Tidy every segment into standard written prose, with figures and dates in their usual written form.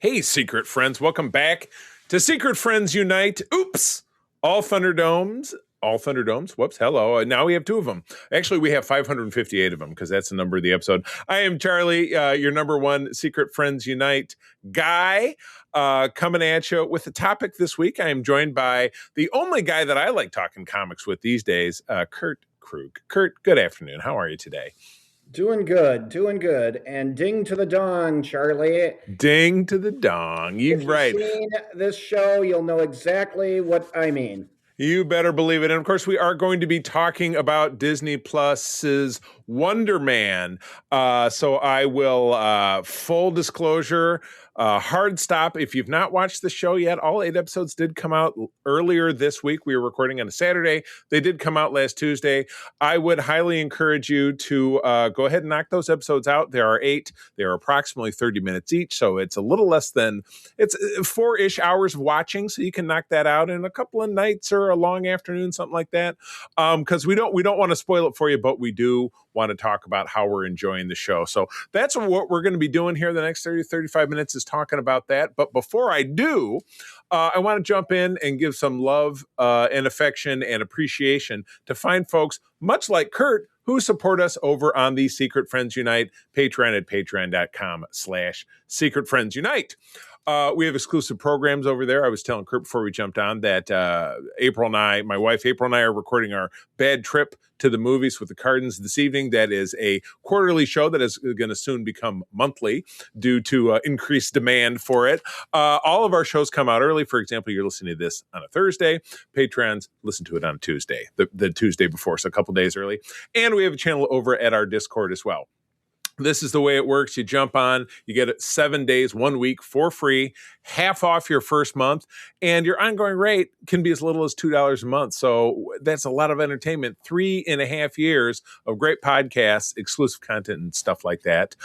Hey, secret friends, welcome back to Secret Friends Unite. Oops, all Thunderdomes. Whoops, hello. Now we have two of them. Actually, we have 558 of them because that's the number of the episode. I am Charlie, your number one Secret Friends Unite guy, coming at you with a topic this week. I am joined by the only guy that I like talking comics with these days, Kurt Krug. Kurt, good afternoon. How are you today? Doing good. And ding to the dong, Charlie. Ding to the dong. If you've Right. seen this show, you'll know exactly what I mean. You better believe it. And of course, we are going to be talking about Disney Plus's Wonder Man. So I will, full disclosure, hard stop. If you've not watched the show yet, all 8 episodes did come out earlier this week. We were recording on a Saturday. They did come out last Tuesday. I would highly encourage you to go ahead and knock those episodes out. There are 8. They are approximately 30 minutes each. So it's a little less than, it's 4-ish hours of watching. So you can knock that out in a couple of nights or a long afternoon, something like that. Because we don't want to spoil it for you, but we do want to talk about how we're enjoying the show. So that's what we're going to be doing here the next 30 35 minutes is talking about that. But before I do, I want to jump in and give some love and affection and appreciation to fine folks much like Kurt who support us over on the Secret Friends Unite Patreon at patreon.com/secretfriendsunite. We have exclusive programs over there. I was telling Kurt before we jumped on that my wife April and I are recording our Bad Trip to the Movies with the Cardins this evening. That is a quarterly show that is going to soon become monthly due to increased demand for it. All of our shows come out early. For example, you're listening to this on a Thursday. Patrons listen to it on a Tuesday, the Tuesday before, so a couple days early. And we have a channel over at our Discord as well. This is the way it works. You jump on, you get it 7 days, 1 week for free, half off your first month, and your ongoing rate can be as little as $2 a month. So that's a lot of entertainment. 3.5 years of great podcasts, exclusive content, and stuff like that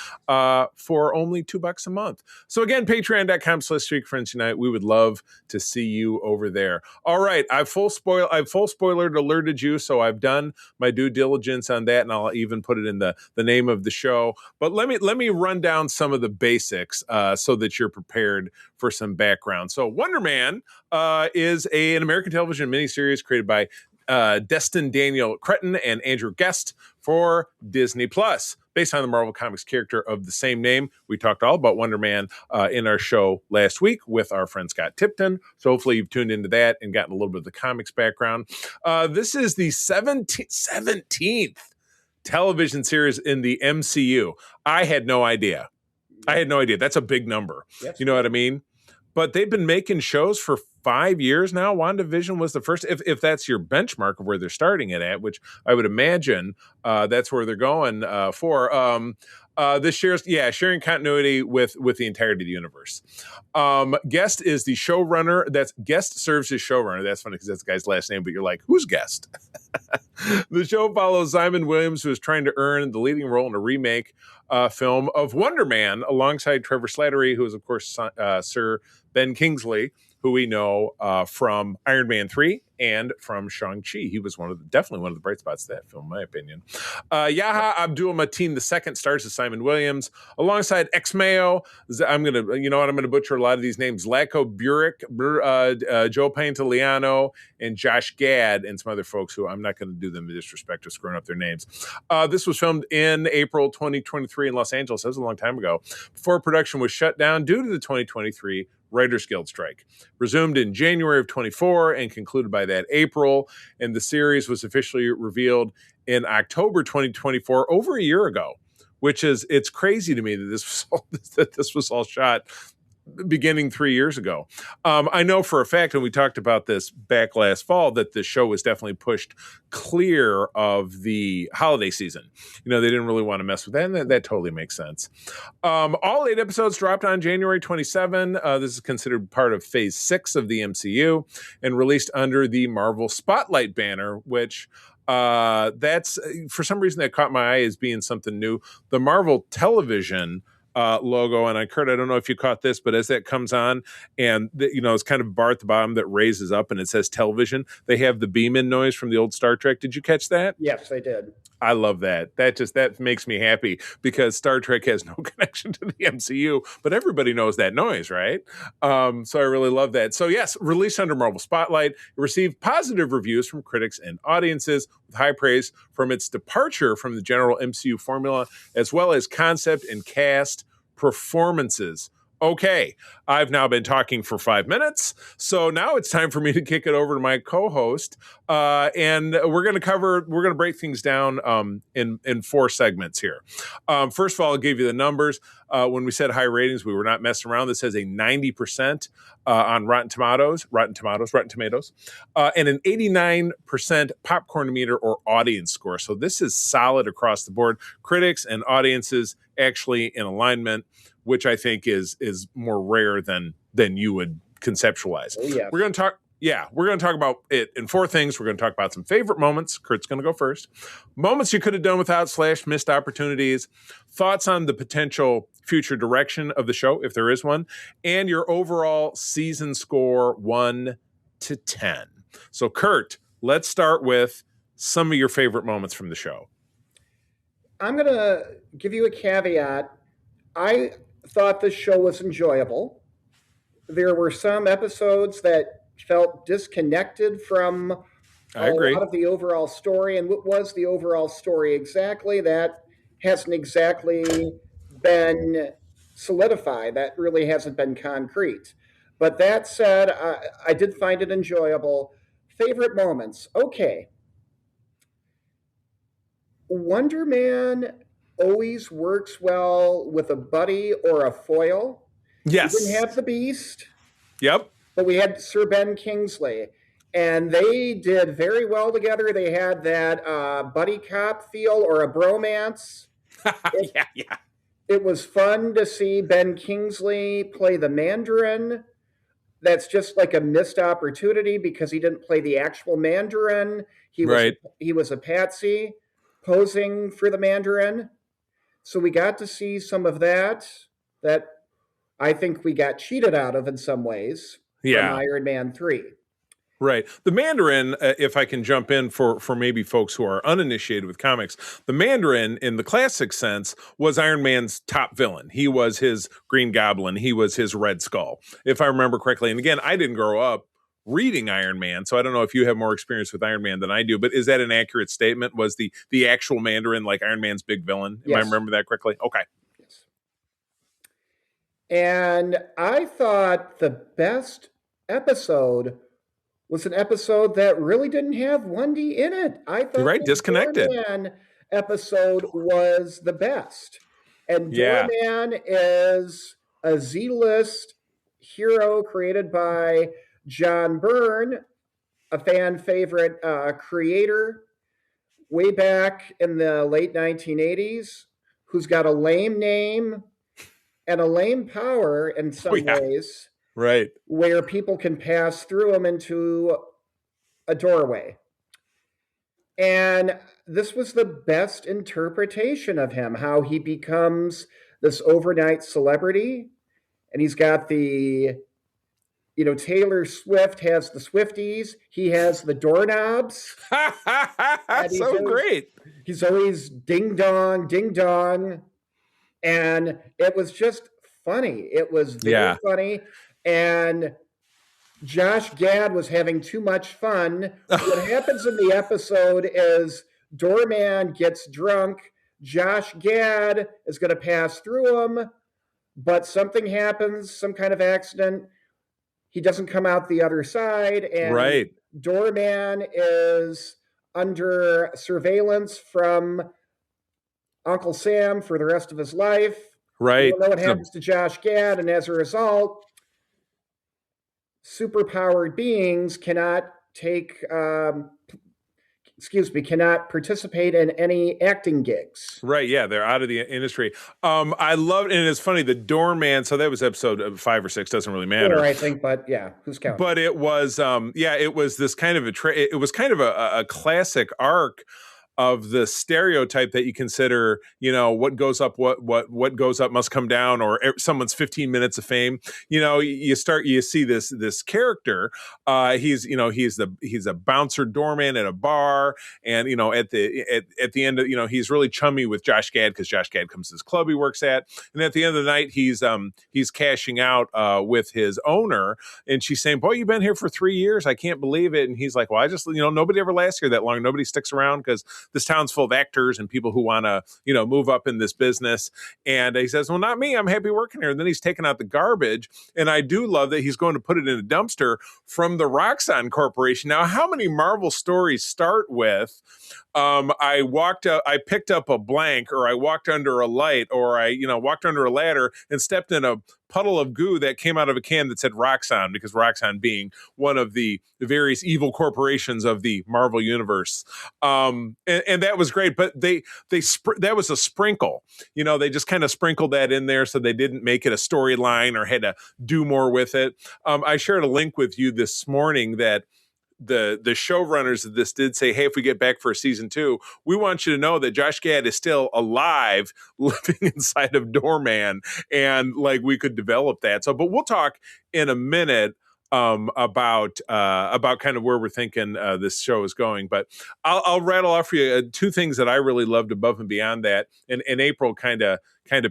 for only $2 a month. So again, patreon.com/secretfriendsunite. We would love to see you over there. All right, I've full spoiler alerted you, so I've done my due diligence on that, and I'll even put it in the name of the show. But let me run down some of the basics so that you're prepared for some background. So Wonder Man is an American television miniseries created by Destin Daniel Cretton and Andrew Guest for Disney Plus, based on the Marvel Comics character of the same name. We talked all about Wonder Man in our show last week with our friend Scott Tipton. So hopefully you've tuned into that and gotten a little bit of the comics background. This is the 17th television series in the MCU. I had no idea. That's a big number. Yes. You know what I mean? But they've been making shows for 5 years now. WandaVision was the first, if that's your benchmark of where they're starting it at, which I would imagine that's where they're going for. This sharing continuity with the entirety of the universe. Guest is the showrunner. Guest serves as showrunner. That's funny because that's the guy's last name, but you're like, who's Guest? The show follows Simon Williams, who is trying to earn the leading role in a remake film of Wonder Man alongside Trevor Slattery, who is, of course, Sir Ben Kingsley, who we know from Iron Man 3 and from Shang-Chi. He was definitely one of the bright spots of that film, in my opinion. Yaha Abdul-Mateen II stars as Simon Williams, alongside Ex-Mayo. I'm going to butcher a lot of these names. Zlatko Buric, Joe Pantoliano, and Josh Gad, and some other folks who I'm not going to do them the disrespect of screwing up their names. This was filmed in April 2023 in Los Angeles. That was a long time ago. Before production was shut down due to the 2023 Writers Guild strike. Resumed in January of 24 and concluded by that April. And the series was officially revealed in October 2024, over a year ago, it's crazy to me that this was all shot beginning 3 years ago. I know for a fact, and we talked about this back last fall, that the show was definitely pushed clear of the holiday season. They didn't really want to mess with that, and that totally makes sense. All 8 episodes dropped on January 27. This is considered part of Phase 6 of the MCU and released under the Marvel Spotlight banner, which that's, for some reason, that caught my eye as being something new. The Marvel Television logo, and Kurt, I don't know if you caught this, but as that comes on, and it's kind of a bar at the bottom that raises up, and it says television. They have the beam-in noise from the old Star Trek. Did you catch that? Yes, I did. I love that. That makes me happy because Star Trek has no connection to the MCU, but everybody knows that noise, right? So I really love that. So yes, released under Marvel Spotlight, it received positive reviews from critics and audiences with high praise from its departure from the general MCU formula, as well as concept and cast performances. Okay, I've now been talking for 5 minutes, so now it's time for me to kick it over to my co-host, and we're going to break things down in 4 segments here. First of all, I'll give you the numbers. When we said high ratings, we were not messing around. This has a 90% on Rotten Tomatoes, and an 89% popcorn meter or audience score. So this is solid across the board. Critics and audiences actually in alignment, which I think is more rare than you would conceptualize. Oh, yes. We're going to talk about it in 4 things. We're going to talk about some favorite moments. Kurt's going to go first. Moments you could have done without / missed opportunities. Thoughts on the potential future direction of the show, if there is one, and your overall season score 1 to 10. So, Kurt, let's start with some of your favorite moments from the show. I'm going to give you a caveat. I thought this show was enjoyable. There were some episodes that felt disconnected from a lot of the overall story. And what was the overall story exactly? That hasn't exactly been solidified. That really hasn't been concrete. But that said, I did find it enjoyable. Favorite moments. Okay. Wonder Man always works well with a buddy or a foil. Yes. We didn't have the Beast. Yep. But we had Sir Ben Kingsley. And they did very well together. They had that buddy cop feel or a bromance. Yeah. It was fun to see Ben Kingsley play the Mandarin. That's just like a missed opportunity because he didn't play the actual Mandarin. He was a patsy posing for the Mandarin. So we got to see some of that I think we got cheated out of in some ways from Iron Man 3. Right. The Mandarin, if I can jump in for maybe folks who are uninitiated with comics, the Mandarin in the classic sense was Iron Man's top villain. He was his Green Goblin. He was his Red Skull, if I remember correctly. And again, I didn't grow up reading Iron Man, so I don't know if you have more experience with Iron Man than I do, but is that an accurate statement? Was the actual Mandarin like Iron Man's big villain? Am I remember that correctly? Okay. Yes. And I thought the best episode was an episode that really didn't have Wendy in it. I thought the disconnected Doorman episode was the best. And Doorman is a Z-list hero created by John Byrne, a fan favorite creator way back in the late 1980s, who's got a lame name and a lame power in some ways. Right. Where people can pass through him into a doorway. And this was the best interpretation of him, how he becomes this overnight celebrity. And he's got the, Taylor Swift has the Swifties. He has the doorknobs. So great. He's always ding dong, ding dong. And it was just funny. It was very funny. And Josh Gad was having too much fun. What happens in the episode is Doorman gets drunk. Josh Gad is going to pass through him, but something happens, some kind of accident. He doesn't come out the other side, and Doorman is under surveillance from Uncle Sam for the rest of his life. Right. We don't know what happens to Josh Gad, and as a result, superpowered beings cannot participate in any acting gigs. Right, yeah, they're out of the industry. I love, and it's funny, the Doorman, so that was episode 5 or 6, doesn't really matter. 4, I think, but yeah, who's counting? But it was, it was this kind of it was kind of a classic arc of the stereotype that you consider, what goes up, what goes up must come down, or someone's 15 minutes of fame. You see this character. He's a bouncer doorman at a bar, and at the end of, he's really chummy with Josh Gad, because Josh Gad comes to this club he works at, and at the end of the night he's cashing out with his owner, and she's saying, "Boy, you've been here for 3 years. I can't believe it." And he's like, "Well, I just, nobody ever lasts here that long. Nobody sticks around because this town's full of actors and people who want to, move up in this business." And he says, "Well, not me. I'm happy working here." And then he's taking out the garbage. And I do love that he's going to put it in a dumpster from the Roxxon Corporation. Now, how many Marvel stories start with, I picked up a blank, or I walked under a light, or I, walked under a ladder and stepped in a puddle of goo that came out of a can that said Roxxon, because Roxxon being one of the various evil corporations of the Marvel universe. And that was great, but that was a sprinkle. They just kind of sprinkled that in there, so they didn't make it a storyline or had to do more with it. I shared a link with you this morning that the showrunners of this did say, "Hey, if we get back for a season 2, we want you to know that Josh Gad is still alive, living inside of Doorman, and like we could develop that." So, but we'll talk in a minute about kind of where we're thinking this show is going. But I'll rattle off for you 2 things that I really loved above and beyond that. And April kind of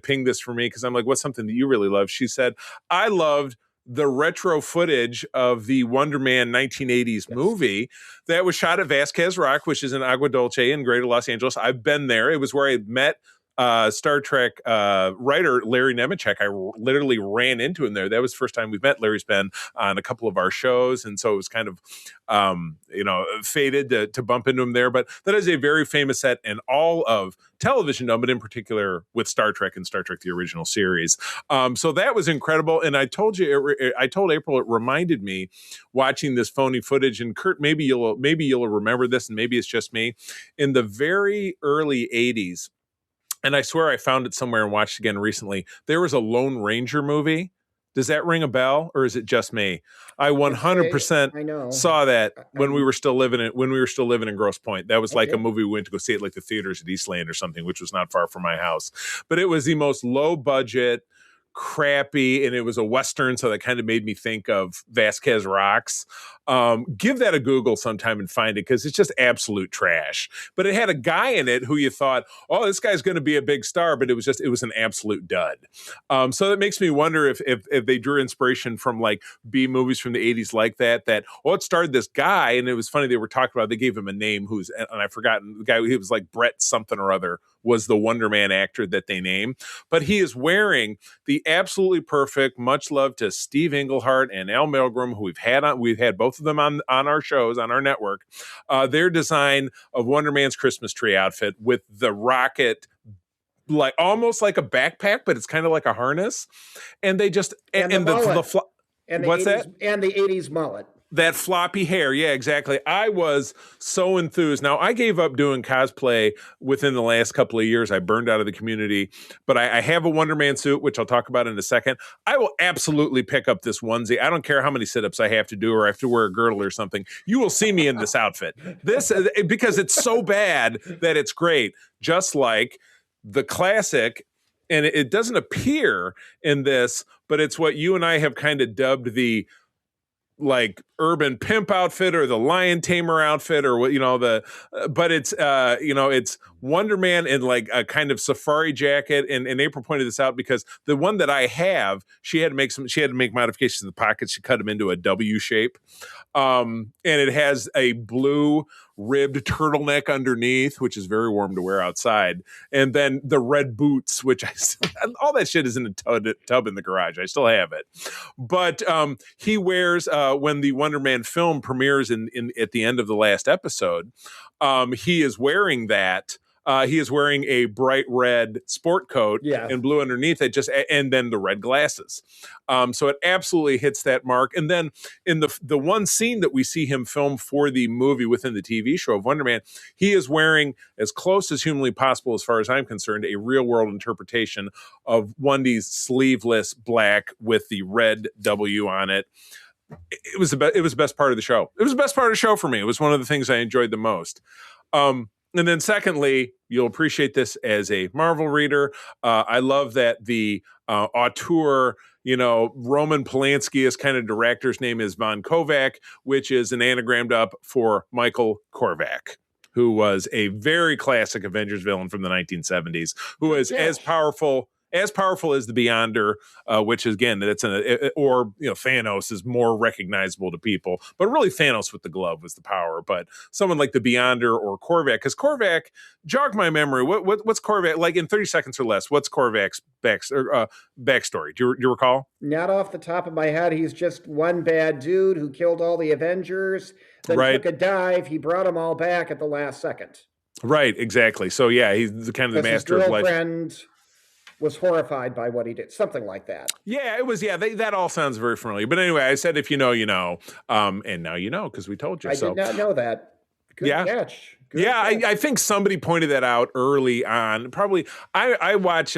pinged this for me, because I'm like, "What's something that you really love?" She said, "I loved the retro footage of the Wonder Man 1980s movie that was shot at Vasquez Rock, which is in Agua Dulce in Greater Los Angeles. I've been there. It was where I met Star Trek writer Larry Nemechek. I literally ran into him there. That was the first time we've met. Larry's been on a couple of our shows, and so it was kind of fated to bump into him there. But that is a very famous set in all of television, but in particular with Star Trek and Star Trek the original series. So that was incredible. And I told April, it reminded me watching this phony footage. And Kurt, maybe you'll remember this, and maybe it's just me. In the very early 80s, and I swear I found it somewhere and watched it again recently, there was a Lone Ranger movie. Does that ring a bell, or is it just me? I 100% saw that when we were still living in Grosse Pointe. That was like a movie we went to go see at like the theaters at Eastland or something, which was not far from my house. But it was the most low budget, crappy, and it was a Western, so that kind of made me think of Vasquez Rocks. Give that a Google sometime and find it, because it's just absolute trash. But it had a guy in it who you thought, "Oh, this guy's going to be a big star," but it was an absolute dud. So that makes me wonder if they drew inspiration from like B movies from the 80s like that, it starred this guy, and it was funny, they were talking about, they gave him a name and I've forgotten the guy, he was like Brett something or other, was the Wonder Man actor that they named. But he is wearing the absolutely perfect, much love to Steve Englehart and Al Milgrom, who we've had both of them on our shows, on our network, their design of Wonder Man's Christmas tree outfit with the rocket, like almost like a backpack, but it's kind of like a harness. And they just, and the what's 80s, that? And the 80s mullet. That floppy hair. Yeah, exactly. I was so enthused. Now, I gave up doing cosplay within the last couple of years. I burned out of the community, but I have a Wonder Man suit, which I'll talk about in a second. I will absolutely pick up this onesie. I don't care how many sit-ups I have to do, or I have to wear a girdle or something. You will see me in this outfit. Because it's so bad that it's great. Just like the classic, and it doesn't appear in this, but it's what you and I have kind of dubbed the like urban pimp outfit, or the lion tamer outfit, or what, but it's it's Wonder Man in like a kind of safari jacket. And April pointed this out, because the one that I have, she had to make modifications to the pockets. She cut them into a W shape. And it has a blue ribbed turtleneck underneath, which is very warm to wear outside. And then the red boots, which all that shit is in a tub in the garage. I still have it. But he wears, when the Wonder Man film premieres at the end of the last episode, he is wearing that. He is wearing a bright red sport coat and blue underneath it, and then the red glasses. So it absolutely hits that mark. And then in the one scene that we see him film for the movie within the TV show of Wonder Man, he is wearing, as close as humanly possible, as far as I'm concerned, a real world interpretation of Wendy's sleeveless black with the red W on it. It was the best part of the show. It was the best part of the show for me. It was one of the things I enjoyed the most. And then secondly, you'll appreciate this as a Marvel reader. I love that the auteur, Roman Polanski's kind of director's name is Von Kovac, which is an anagrammed up for Michael Korvac, who was a very classic Avengers villain from the 1970s, who is as powerful as the Beyonder, which is, again, Thanos is more recognizable to people, but really Thanos with the glove was the power. But someone like the Beyonder or Korvac, because Korvac, jog my memory. What's Korvac like in 30 seconds or less? What's Korvac's backstory? Do you recall? Not off the top of my head. He's just one bad dude who killed all the Avengers, then took a dive. He brought them all back at the last second. Right, exactly. So yeah, he's kind of the master of life. His girlfriend was horrified by what he did, something like that. Yeah, it was. Yeah, that all sounds very familiar. But anyway, I said if you know, you know, and now you know because we told you. I did not know that. Good catch. Good catch. I think somebody pointed that out early on. Probably, I watch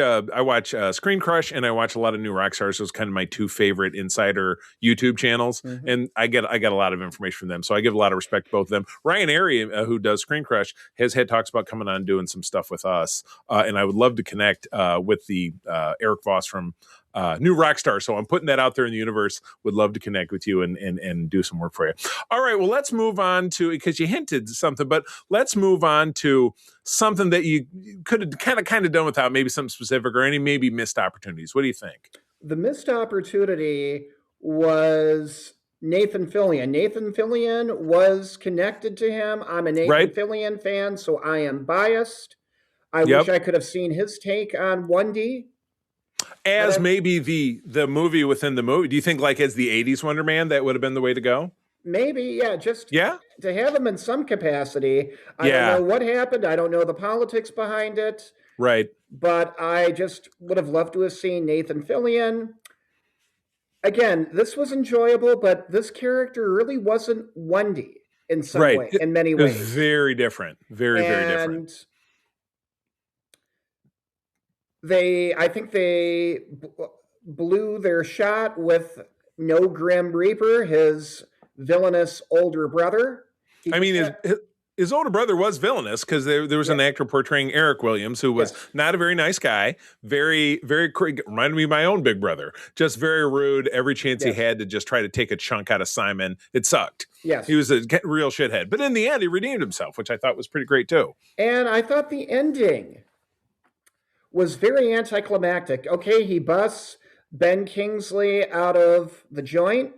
Screen Crush and I watch a lot of New Rockstars. Those kind of my two favorite insider YouTube channels, and I get a lot of information from them. So I give a lot of respect to both of them. Ryan Airy, who does Screen Crush, has had talks about coming on doing some stuff with us, and I would love to connect with the Eric Voss from New Rockstar. So I'm putting that out there in the universe. Would love to connect with you and do some work for you. All right, well, let's move on to, because you hinted something, but let's move on to something that you could have kind of done without, maybe something specific or any maybe missed opportunities. What do you think? The missed opportunity was Nathan Fillion. Nathan Fillion was connected to him. I'm a Nathan Fillion fan, so I am biased. I wish I could have seen his take on 1D. As maybe the movie within the movie. Do you think like as the 80s Wonder Man, that would have been the way to go? Maybe, yeah. To have him in some capacity. I don't know what happened. I don't know the politics behind it. Right. But I just would have loved to have seen Nathan Fillion. Again, this was enjoyable, but this character really wasn't 1D in some way, in many ways. Very different. Very different. I think they blew their shot with No Grim Reaper, his villainous older brother. His older brother was villainous because there was an actor portraying Eric Williams who was not a very nice guy, very, very, reminded me of my own big brother, just very rude. Every chance he had to just try to take a chunk out of Simon, it sucked. Yes. He was a real shithead. But in the end, he redeemed himself, which I thought was pretty great too. And I thought the ending was very anticlimactic. Okay, he busts Ben Kingsley out of the joint.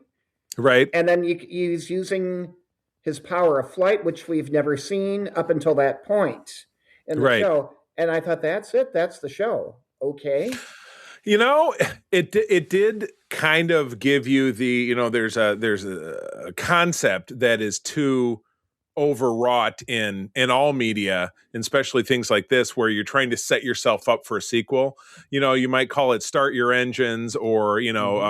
Right. And then he's using his power of flight, which we've never seen up until that point in the show. And I thought, that's it. That's the show. Okay. You know, it did kind of give you the, there's a concept that is too overwrought in all media, and especially things like this where you're trying to set yourself up for a sequel. You might call it Start Your Engines or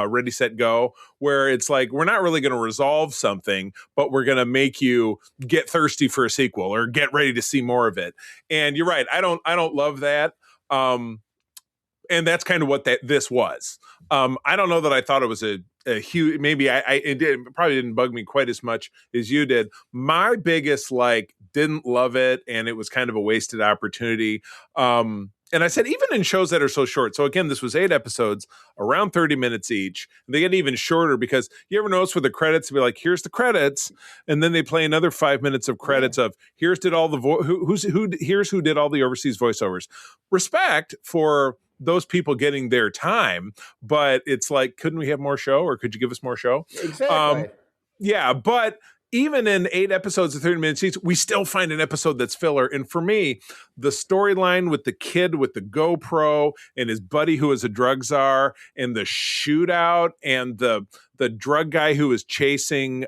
Ready Set Go, where it's like we're not really going to resolve something, but we're going to make you get thirsty for a sequel or get ready to see more of it. And you're right, I don't love that. And that's kind of what this was. I don't know that I thought it was a huge, maybe it probably didn't bug me quite as much as you did. My biggest, didn't love it. And it was kind of a wasted opportunity. And I said, even in shows that are so short. So again, this was 8 episodes, around 30 minutes each. They get even shorter because you ever notice with the credits, be like, here's the credits. And then they play another 5 minutes of credits of here's did all the here's who did all the overseas voiceovers. Respect for those people getting their time, but it's like, couldn't we have more show, or could you give us more show? Exactly. But even in 8 episodes of 30 minutes each, we still find an episode that's filler. And for me, the storyline with the kid with the GoPro and his buddy who is a drug czar, and the shootout, and the drug guy who was chasing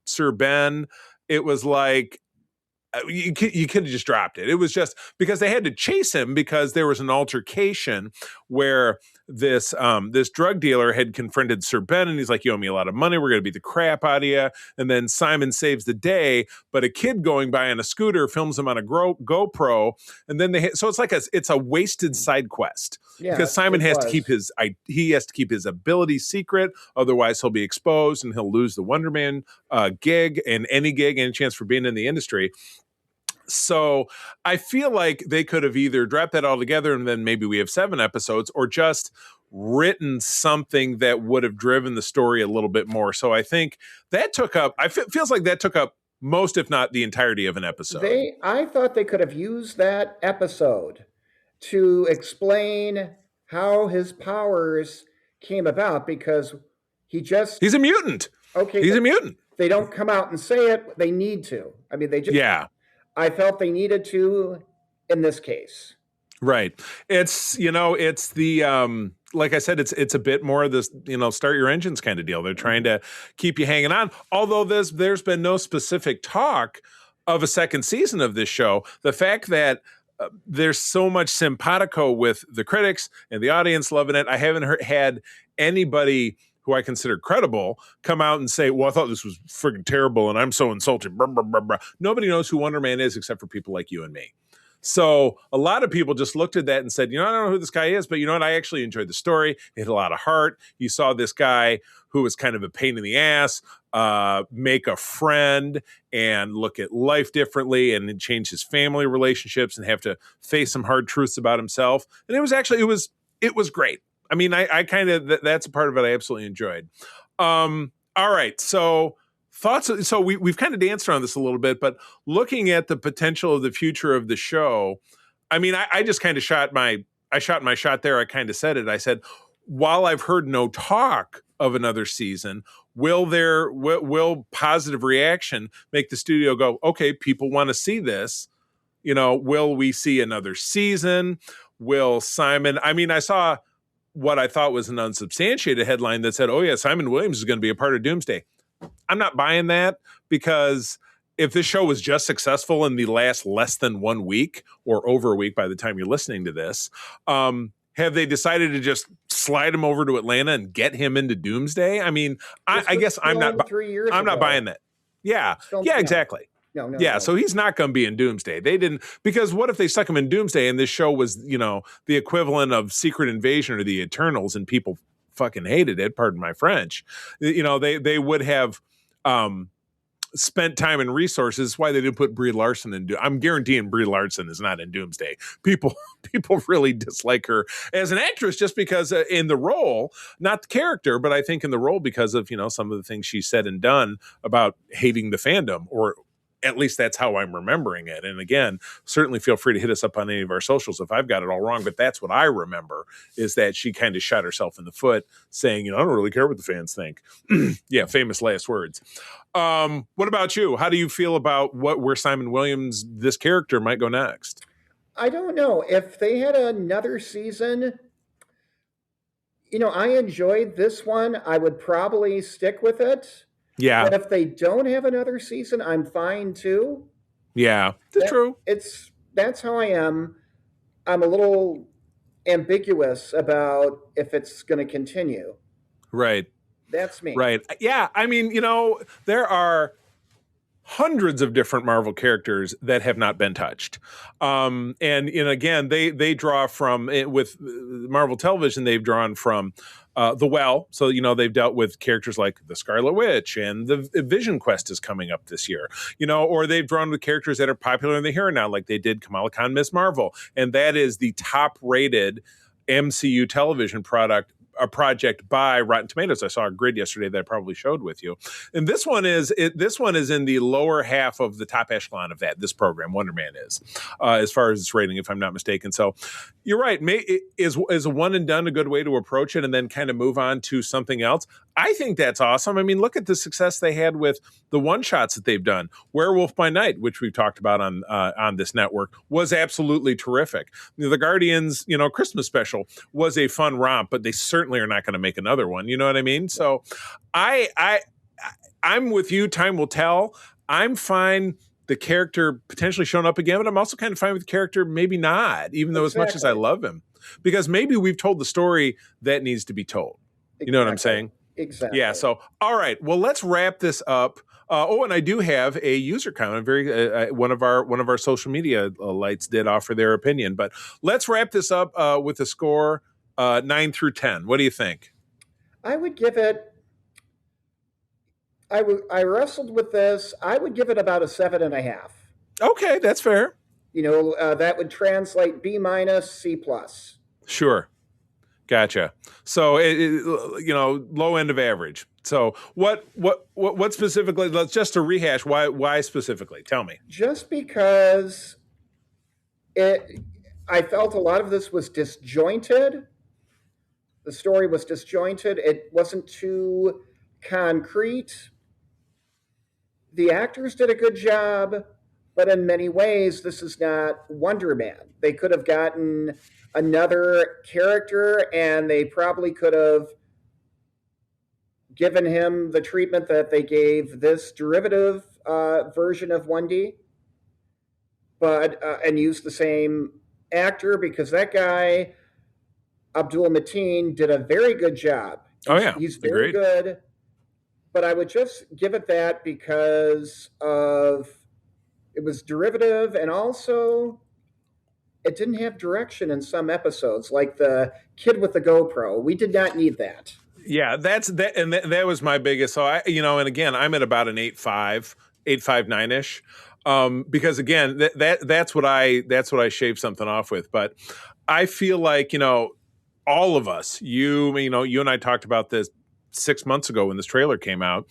Sir Ben, it was like, you could have just dropped it. It was just because they had to chase him because there was an altercation where this drug dealer had confronted Sir Ben, and he's like, you owe me a lot of money. We're going to beat the crap out of you. And then Simon saves the day, but a kid going by on a scooter films him on a GoPro. And then so it's like it's a wasted side quest because Simon has to keep his ability secret. Otherwise he'll be exposed and he'll lose the Wonder Man gig and any chance for being in the industry. So I feel like they could have either dropped that all together and then maybe we have 7 episodes, or just written something that would have driven the story a little bit more. So I think that took up, feels like that took up most, if not the entirety of an episode. I thought they could have used that episode to explain how his powers came about, because He's a mutant. Okay, He's but a mutant. they don't come out and say it. They need to. I mean, they just. Yeah. I felt they needed to in this case. Right. It's, it's the like I said, it's a bit more of this, start your engines kind of deal. They're trying to keep you hanging on. Although there's been no specific talk of a second season of this show. The fact that there's so much simpatico with the critics and the audience loving it. I haven't had anybody who I consider credible come out and say, well, I thought this was friggin' terrible and I'm so insulted. Blah, blah, blah, blah. Nobody knows who Wonder Man is except for people like you and me. So a lot of people just looked at that and said, I don't know who this guy is, but you know what? I actually enjoyed the story. It had a lot of heart. You saw this guy who was kind of a pain in the ass, make a friend and look at life differently and change his family relationships and have to face some hard truths about himself. And it was great. I mean, I kind of, that's a part of it I absolutely enjoyed. All right. So thoughts. So we've kind of danced around this a little bit, but looking at the potential of the future of the show, I mean, I just kind of shot my shot there. I kind of said it. I said, while I've heard no talk of another season, will positive reaction make the studio go, okay, people want to see this? Will we see another season? Will Simon, I mean, I saw what I thought was an unsubstantiated headline that said, oh yeah, Simon Williams is going to be a part of Doomsday. I'm not buying that, because if this show was just successful in the last less than 1 week or over a week by the time you're listening to this, have they decided to just slide him over to Atlanta and get him into Doomsday? I mean, I guess I'm not 3 years I'm not ago. buying that. Yeah. Yeah, exactly. No. So he's not going to be in Doomsday. They didn't, because what if they stuck him in Doomsday and this show was, the equivalent of Secret Invasion or the Eternals and people fucking hated it, pardon my French. They would have spent time and resources. Why they didn't put Brie Larson in I'm guaranteeing Brie Larson is not in Doomsday. People really dislike her as an actress just because in the role, not the character, but I think in the role because of, some of the things she said and done about hating the fandom, or at least that's how I'm remembering it. And again, certainly feel free to hit us up on any of our socials if I've got it all wrong, but that's what I remember, is that she kind of shot herself in the foot saying, I don't really care what the fans think. Yeah, famous last words. What about you? How do you feel about where Simon Williams, this character, might go next? I don't know. If they had another season, I enjoyed this one. I would probably stick with it. Yeah. But if they don't have another season, I'm fine too. Yeah, that's true. That's how I am. I'm a little ambiguous about if it's going to continue. Right. That's me. Right. Yeah. I mean, there are hundreds of different Marvel characters that have not been touched. And again, they draw from with Marvel Television, they've drawn from The Well. So, they've dealt with characters like the Scarlet Witch, and the Vision Quest is coming up this year, or they've drawn with characters that are popular in the here and now, like they did Kamala Khan Miss Marvel. And that is the top rated MCU television project by Rotten Tomatoes. I saw a grid yesterday that I probably showed with you. And this one is in the lower half of the top echelon of that. This program, Wonder Man, is as far as its rating, if I'm not mistaken. So you're right. Is a one and done a good way to approach it and then kind of move on to something else? I think that's awesome. I mean, look at the success they had with the one shots that they've done. Werewolf by Night, which we've talked about on this network, was absolutely terrific. The Guardians, Christmas special was a fun romp, but they certainly are not going to make another one. You know what I mean? So I'm with you. Time will tell. I'm fine the character potentially showing up again, but I'm also kind of fine with the character maybe not, even though as much as I love him, because maybe we've told the story that needs to be told. You know what I'm saying? Exactly. Yeah. So, all right. Well, let's wrap this up. And I do have a user comment. One of our social media lights did offer their opinion, but let's wrap this up with a score 9 through 10. What do you think? I would give it. I wrestled with this. I would give it about a 7.5. Okay, that's fair. That would translate B minus, C plus. Sure. Gotcha. So low end of average. So what specifically? Let's just to rehash. Why specifically? Tell me. Just because I felt a lot of this was disjointed. The story was disjointed. It wasn't too concrete. The actors did a good job, but in many ways, this is not Wonder Man. They could have gotten another character, and they probably could have given him the treatment that they gave this derivative version of 1D, but and used the same actor, because that guy Abdul Mateen did a very good job. He's very Agreed. good, but I would just give it that because of it was derivative, and also it didn't have direction in some episodes, like the kid with the GoPro. We did not need that. Yeah, that's that, and that was my biggest. So and again, I'm at about an 8.5, 8.59 ish, because again, that's what I shave something off with. But I feel like all of us, you and I talked about this 6 months ago when this trailer came out.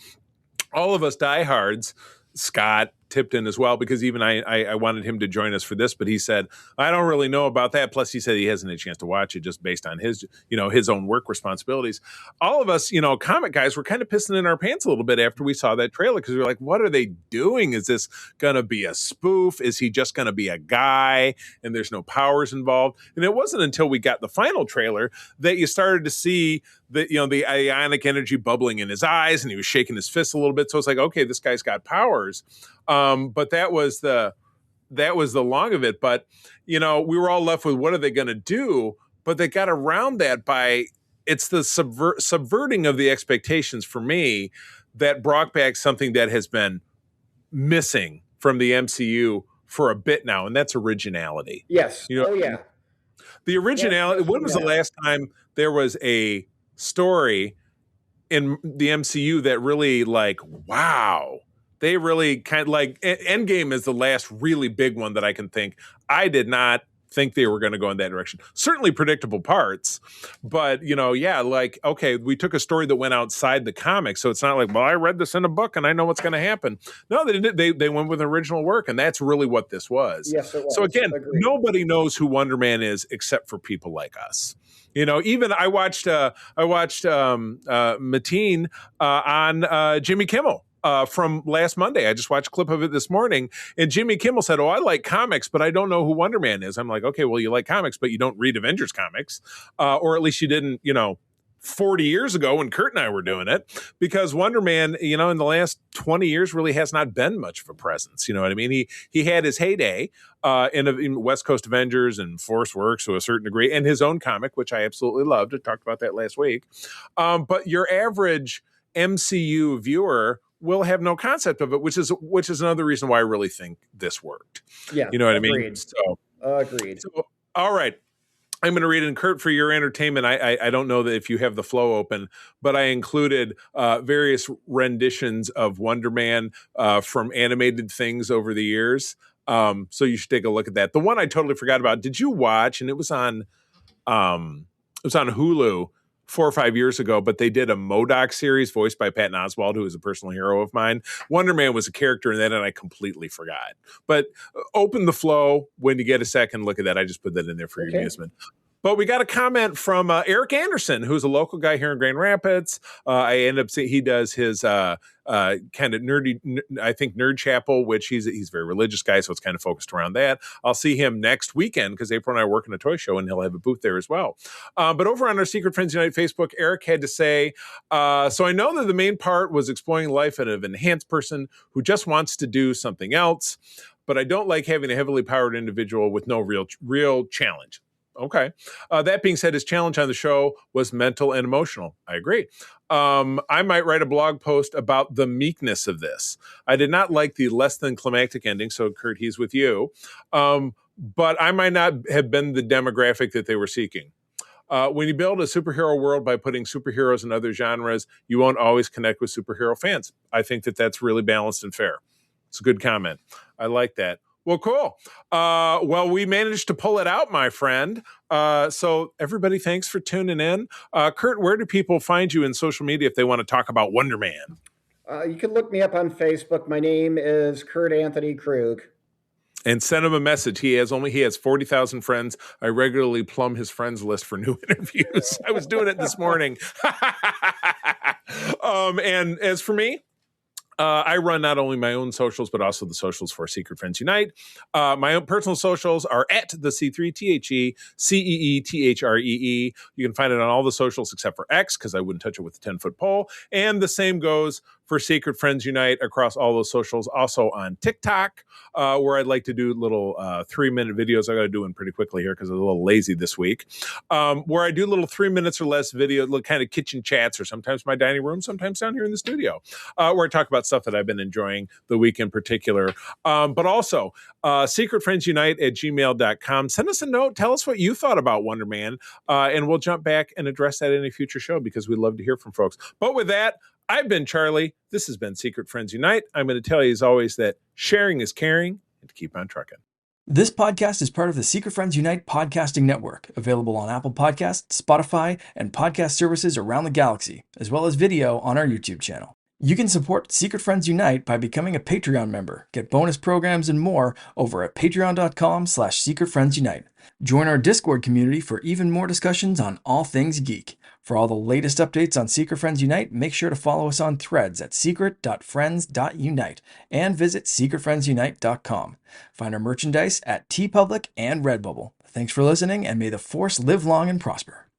All of us diehards, Scott tipped in as well, because even I wanted him to join us for this, but he said, I don't really know about that. Plus he said he hasn't had a chance to watch it just based on his, his own work responsibilities. All of us, comic guys were kind of pissing in our pants a little bit after we saw that trailer, because we were like, what are they doing? Is this going to be a spoof? Is he just going to be a guy and there's no powers involved? And it wasn't until we got the final trailer that you started to see the ionic energy bubbling in his eyes, and he was shaking his fist a little bit. So it's like, okay, this guy's got powers. But that was the long of it. But we were all left with, what are they going to do? But they got around that by it's the subverting of the expectations for me that brought back something that has been missing from the MCU for a bit now, and that's originality. Yes. Oh yeah. The originality. When was the last time there was a story in the MCU that really, like, wow, they really kind of like Endgame is the last really big one that I can think. I did not think they were going to go in that direction. Certainly predictable parts, but okay, we took a story that went outside the comics, so it's not like, well, I read this in a book and I know what's going to happen. No, they didn't. They went with original work, and that's really what this was. Yes, it was. So again, nobody knows who Wonder Man is except for people like us. Even I watched Mateen on Jimmy Kimmel. From last Monday. I just watched a clip of it this morning, and Jimmy Kimmel said, I like comics, but I don't know who Wonder Man is. I'm like, okay, well, you like comics, but you don't read Avengers comics, or at least you didn't, 40 years ago when Kurt and I were doing it, because Wonder Man, in the last 20 years really has not been much of a presence. You know what I mean? He had his heyday in West Coast Avengers and Force Works to a certain degree, and his own comic, which I absolutely loved. I talked about that last week. But your average MCU viewer will have no concept of it, which is another reason why I really think this worked. Yeah, you know what agreed. I mean? So agreed. So, all right, I'm going to read it. And Kurt, for your entertainment, I don't know that if you have the flow open, but I included various renditions of Wonder Man from animated things over the years. So you should take a look at that. The one I totally forgot about. Did you watch? And it was on Hulu 4 or 5 years ago, but they did a MODOK series voiced by Patton Oswalt, who is a personal hero of mine. Wonder Man was a character in that, and I completely forgot. But open the flow when you get a second. Look at that. I just put that in there for your amusement. But we got a comment from Eric Anderson, who's a local guy here in Grand Rapids. I end up seeing he does his kind of nerdy, I think, Nerd Chapel, which he's a very religious guy, so it's kind of focused around that. I'll see him next weekend because April and I work in a toy show, and he'll have a booth there as well. But over on our Secret Friends Unite Facebook, Eric had to say, so I know that the main part was exploring the life of an enhanced person who just wants to do something else, but I don't like having a heavily powered individual with no real challenge. Okay. That being said, his challenge on the show was mental and emotional. I agree. I might write a blog post about the meekness of this. I did not like the less than climactic ending. So, Kurt, he's with you. But I might not have been the demographic that they were seeking. When you build a superhero world by putting superheroes in other genres, you won't always connect with superhero fans. I think that that's really balanced and fair. It's a good comment. I like that. Well, cool. Well, we managed to pull it out, my friend. So everybody, thanks for tuning in. Kurt, where do people find you in social media if they want to talk about Wonder Man? You can look me up on Facebook. My name is Kurt Anthony Krug. And send him a message. He has 40,000 friends. I regularly plumb his friends list for new interviews. I was doing it this morning. And as for me, I run not only my own socials, but also the socials for Secret Friends Unite. My own personal socials are at the C3THE, CEETHREE. You can find it on all the socials except for X, because I wouldn't touch it with a 10-foot pole. And the same goes for Secret Friends Unite across all those socials. Also on TikTok, where I'd like to do little 3-minute videos. I got to do them pretty quickly here because I'm a little lazy this week. Where I do little 3 minutes or less video, little kind of kitchen chats, or sometimes my dining room, sometimes down here in the studio, where I talk about stuff that I've been enjoying the week in particular. But also, secretfriendsunite@gmail.com. Send us a note. Tell us what you thought about Wonder Man, and we'll jump back and address that in a future show because we'd love to hear from folks. But with that, I've been Charlie. This has been Secret Friends Unite. I'm going to tell you, as always, that sharing is caring, and to keep on trucking. This podcast is part of the Secret Friends Unite podcasting network, available on Apple Podcasts, Spotify, and podcast services around the galaxy, as well as video on our YouTube channel. You can support Secret Friends Unite by becoming a Patreon member, get bonus programs and more over at patreon.com/secretfriendsunite. Join our Discord community for even more discussions on all things geek. For all the latest updates on Secret Friends Unite, make sure to follow us on Threads at secret.friends.unite and visit secretfriendsunite.com. Find our merchandise at TeePublic and Redbubble. Thanks for listening, and may the Force live long and prosper.